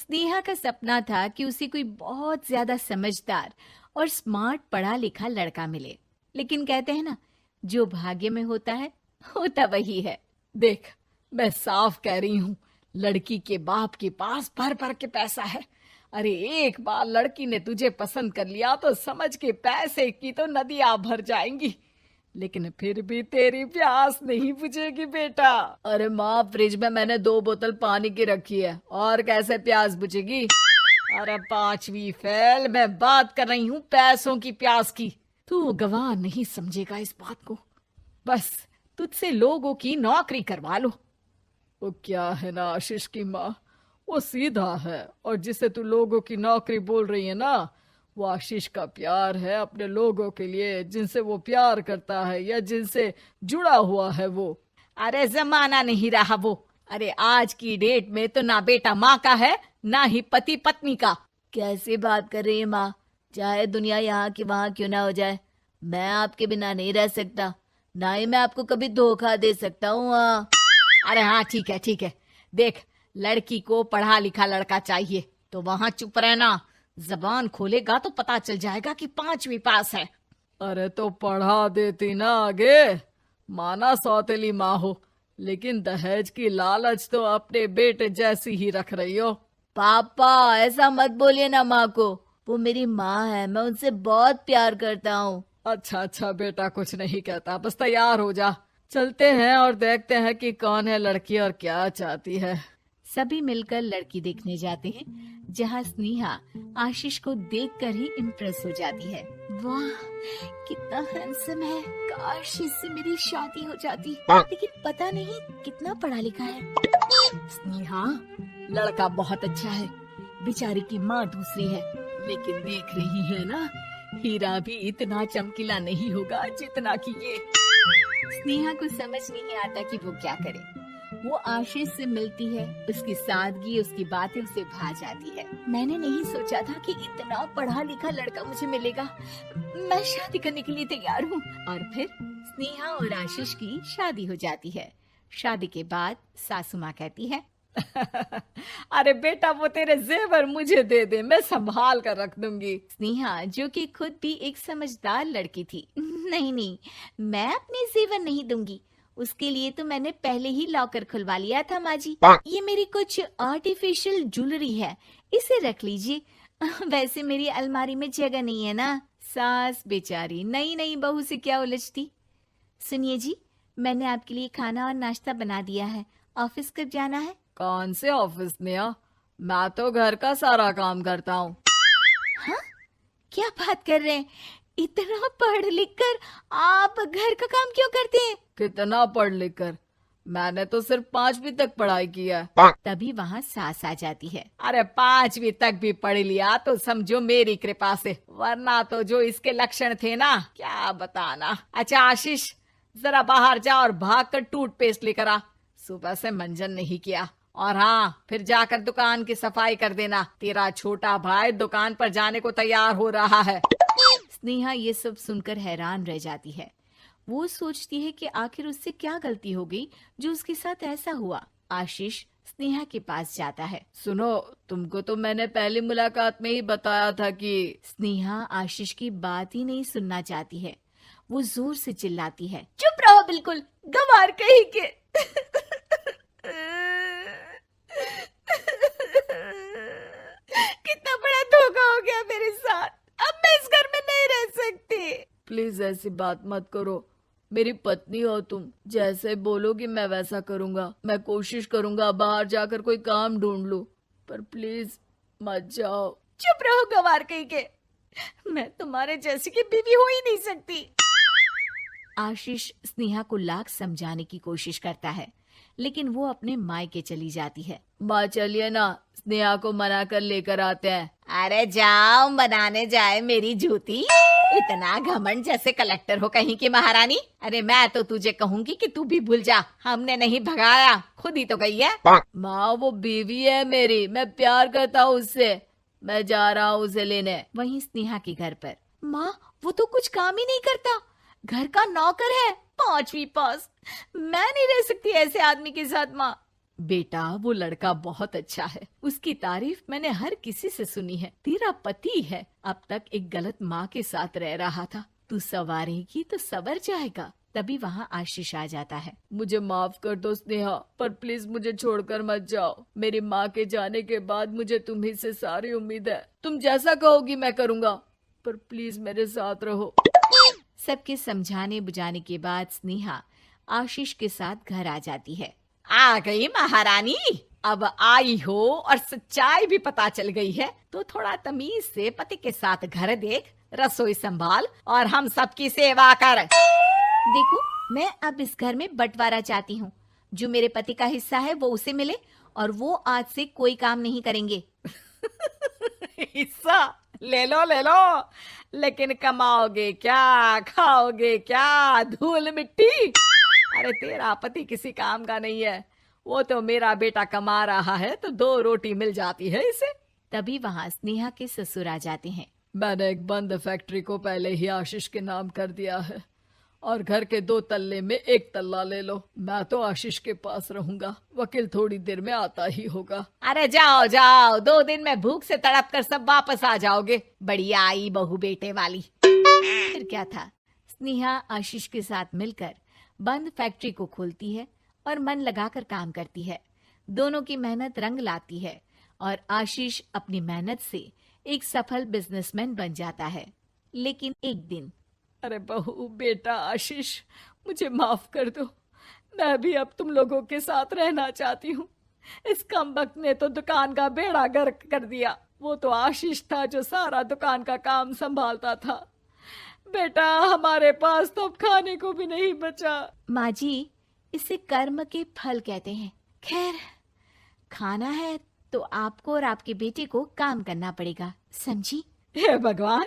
स्नेहा का सपना था कि उसे कोई बहुत ज्यादा समझदार और स्मार्ट पढ़ा लिखा लड़का मिले। लेकिन कहते हैं ना, जो भाग्य में होता है होता वही है। देख, मैं साफ कह रही हूँ, लड़की के बाप के पास भर भर के पैसा है। अरे एक बार लड़की ने तुझे पसंद कर लिया तो समझ के पैसे की तो नदियां भर जाएंगी, लेकिन फिर भी तेरी प्यास नहीं बुझेगी बेटा। अरे माँ, फ्रिज में मैंने 2 बोतल पानी की रखी है, और कैसे प्यास बुझेगी। अरे पांचवी फेल, मैं बात कर रही हूँ पैसों की प्यास की। तू गवाह नहीं समझेगा इस बात को। बस तुझसे लोगों की नौकरी करवा लो। वो क्या है ना आशीष की माँ, वो सीधा है, और जिसे तू लोगों की नौकरी बोल रही है ना, वो आशीष का प्यार है अपने लोगों के लिए, जिनसे वो प्यार करता है या जिनसे जुड़ा हुआ है वो। अरे जमाना नहीं रहा वो। अरे आज की डेट में तो ना बेटा माँ का है, ना ही पति पत्नी का। कैसी बात कर रही है माँ? चाहे दुनिया यहाँ की वहाँ क्यों ना हो जाए, मैं आपके बिना नहीं रह सकता, ना ही मैं आपको कभी धोखा दे सकता हूँ। अरे हाँ, ठीक है ठीक है। देख, लड़की को पढ़ा लिखा लड़का चाहिए तो वहां चुप रहना। जबान खोलेगा तो पता चल जाएगा कि पांचवी पास है। अरे तो पढ़ा देती ना आगे। माना सौतेली माँ हो, लेकिन दहेज की लालच तो अपने बेटे जैसी ही रख रही हो। पापा ऐसा मत बोलिए ना माँ को, वो मेरी माँ है, मैं उनसे बहुत प्यार करता हूँ। अच्छा अच्छा बेटा, कुछ नहीं कहता, बस तैयार हो जा, चलते हैं और देखते हैं कि कौन है लड़की और क्या चाहती है। सभी मिलकर लड़की देखने जाते हैं, जहाँ स्नेहा आशीष को देखकर ही इम्प्रेस हो जाती है। वाह, कितना हैंडसम है। काश इससे मेरी शादी हो जाती, लेकिन पता नहीं कितना पढ़ा लिखा है। स्नेहा, लड़का बहुत अच्छा है, बेचारी की माँ दूसरी है, लेकिन देख रही है ना, हीरा भी इतना चमकीला नहीं होगा जितना कि ये। स्नेहा को समझ नहीं आता कि वो क्या करे। वो आशीष से मिलती है, उसकी सादगी, उसकी बातें उसे भा जाती है। मैंने नहीं सोचा था कि इतना पढ़ा लिखा लड़का मुझे मिलेगा। मैं शादी करने के लिए तैयार हूँ। और फिर स्नेहा और आशीष की शादी हो जाती है। शादी के बाद सासू माँ कहती है, अरे बेटा, वो तेरे जेवर मुझे दे दे, मैं संभाल कर रख दूंगी। स्नेहा, जो कि खुद भी एक समझदार लड़की थी, नहीं नहीं, मैं अपने जेवर नहीं दूंगी। उसके लिए तो मैंने पहले ही लॉकर खुलवा लिया था माँ जी। ये मेरी कुछ आर्टिफिशियल ज्वेलरी है, इसे रख लीजिए। वैसे मेरी अलमारी में जगह नहीं है ना। सास बेचारी नई नई बहू से क्या उलझती। सुनिए जी, मैंने आपके लिए खाना और नाश्ता बना दिया है। ऑफिस कब जाना है? कौन से ऑफिस में? मैं तो घर का सारा काम करता हूँ। हाँ, क्या बात कर रहे हैं? इतना पढ़ लिख कर आप घर का काम क्यों करते हैं? कितना पढ़ लिख कर? मैंने तो सिर्फ 5वीं तक पढ़ाई की है। तभी वहाँ सास आ जाती है। अरे 5वीं तक भी पढ़ लिया तो समझो मेरी कृपा से, वरना तो जो इसके लक्षण थे ना, क्या बताना। अच्छा आशीष, जरा बाहर जा और भाग कर टूथपेस्ट लेकर आ। सुबह से मंजन नहीं किया। और हाँ, फिर जाकर दुकान की सफाई कर देना। तेरा छोटा भाई दुकान पर जाने को तैयार हो रहा है। स्नेहा ये सब सुनकर हैरान रह जाती है। वो सोचती है कि आखिर उससे क्या गलती हो गई जो उसके साथ ऐसा हुआ। आशीष स्नेहा के पास जाता है। सुनो, तुमको तो मैंने पहली मुलाकात में ही बताया था कि। स्नेहा आशीष की बात ही नहीं सुनना चाहती है। वो जोर से चिल्लाती है, चुप रहो बिल्कुल, गंवार कहीं के। कितना बड़ा धोखा हो गया मेरे साथ। अब मैं इस घर में नहीं रह सकती। प्लीज ऐसी बात मत करो, मेरी पत्नी हो तुम, जैसे बोलोगी मैं वैसा करूंगा। मैं कोशिश करूंगा बाहर जाकर कोई काम ढूंढ लूं, पर प्लीज मत जाओ। चुप रहो गंवार कहीं के, मैं तुम्हारे जैसी की बीवी हो ही नहीं सकती। आशीष स्नेहा को लाख समझाने की कोशिश करता है, लेकिन वो अपने मायके चली जाती है। माँ चलिए ना, स्नेहा को मना कर लेकर आते हैं। अरे जाओ, बनाने जाए मेरी जूती। इतना घमंड, जैसे कलेक्टर हो कहीं की महारानी। अरे मैं तो तुझे कहूंगी कि तू भी भूल जा, हमने नहीं भगाया, खुद ही तो गई है। माँ वो बीवी है मेरी, मैं प्यार करता हूँ उससे, मैं जा रहा हूँ उसे लेने। वहीं स्नेहा के घर पर, माँ वो तो कुछ काम ही नहीं करता, घर का नौकर है, 5वीं पास। मैं नहीं रह सकती ऐसे आदमी के साथ माँ। बेटा वो लड़का बहुत अच्छा है, उसकी तारीफ मैंने हर किसी से सुनी है। तेरा पति है, अब तक एक गलत माँ के साथ रह रहा था, तू संवारेगी तो संवर जाएगा। तभी वहाँ आशीष आ जाता है। मुझे माफ कर दो स्नेहा, पर प्लीज मुझे छोड़कर मत जाओ। मेरी माँ के जाने के बाद मुझे तुम्ही से सारी उम्मीद है। तुम जैसा कहोगी मैं करूँगा, पर प्लीज मेरे साथ रहो। सबके समझाने बुझाने के बाद स्नेहा आशीष के साथ घर आ जाती है। आ गई महारानी, अब आई हो और सच्चाई भी पता चल गई है, तो थोड़ा तमीज से पति के साथ घर देख, रसोई संभाल और हम सबकी सेवा कर। देखो, मैं अब इस घर में बंटवारा चाहती हूँ। जो मेरे पति का हिस्सा है वो उसे मिले और वो आज से कोई काम नहीं करेंगे। हिस्सा ले लो, लेकिन कमाओगे क्या, खाओगे क्या, धूल मिट्टी। अरे तेरा पति किसी काम का नहीं है, वो तो मेरा बेटा कमा रहा है तो 2 रोटी मिल जाती है इसे। तभी वहाँ स्नेहा के ससुर आ जाते हैं। मैंने एक बंद फैक्ट्री को पहले ही आशीष के नाम कर दिया है और घर के 2 तल्ले में 1 तल्ला ले लो। मैं तो आशीष के पास रहूंगा, वकील थोड़ी देर में आता ही होगा। अरे जाओ जाओ, 2 दिन में भूख से तड़प कर सब वापस आ जाओगे। बढ़िया आई बहू बेटे वाली। फिर क्या था, स्नेहा आशीष के साथ मिलकर बंद फैक्ट्री को खोलती है और मन लगाकर काम करती है। दोनों की मेहनत रंग लाती है और आशीष अपनी मेहनत से एक सफल बिजनेसमैन बन जाता है। लेकिन एक दिन, अरे बहू बेटा आशीष, मुझे माफ कर दो, मैं भी अब तुम लोगों के साथ रहना चाहती हूँ। इस कमबख्त ने तो दुकान का बेड़ा गर्क कर दिया। वो तो आशीष था जो सारा दुकान का काम संभालता था। बेटा हमारे पास तो अब खाने को भी नहीं बचा। माँ जी, इसे कर्म के फल कहते हैं। खैर, खाना है तो आपको और आपके बेटे को काम करना पड़ेगा, समझी? हे भगवान,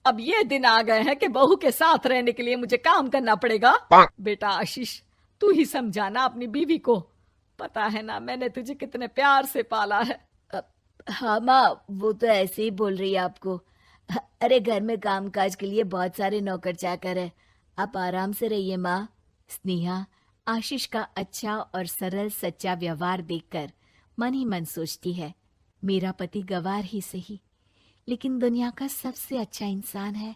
अब ये दिन आ गए हैं कि बहू के साथ रहने के लिए मुझे काम करना पड़ेगा। बेटा आशीष, तू ही समझाना अपनी बीवी को। पता है ना मैंने तुझे कितने प्यार से पाला है। हाँ माँ, वो तो ऐसे ही बोल रही है आपको। अरे घर में कामकाज के लिए बहुत सारे नौकर चाकर है, आप आराम से रहिए माँ। स्नेहा आशीष का अच्छा और सरल सच्चा व्यवहार देखकर मन ही मन सोचती है, मेरा पति गवार ही सही, लेकिन दुनिया का सबसे अच्छा इंसान है।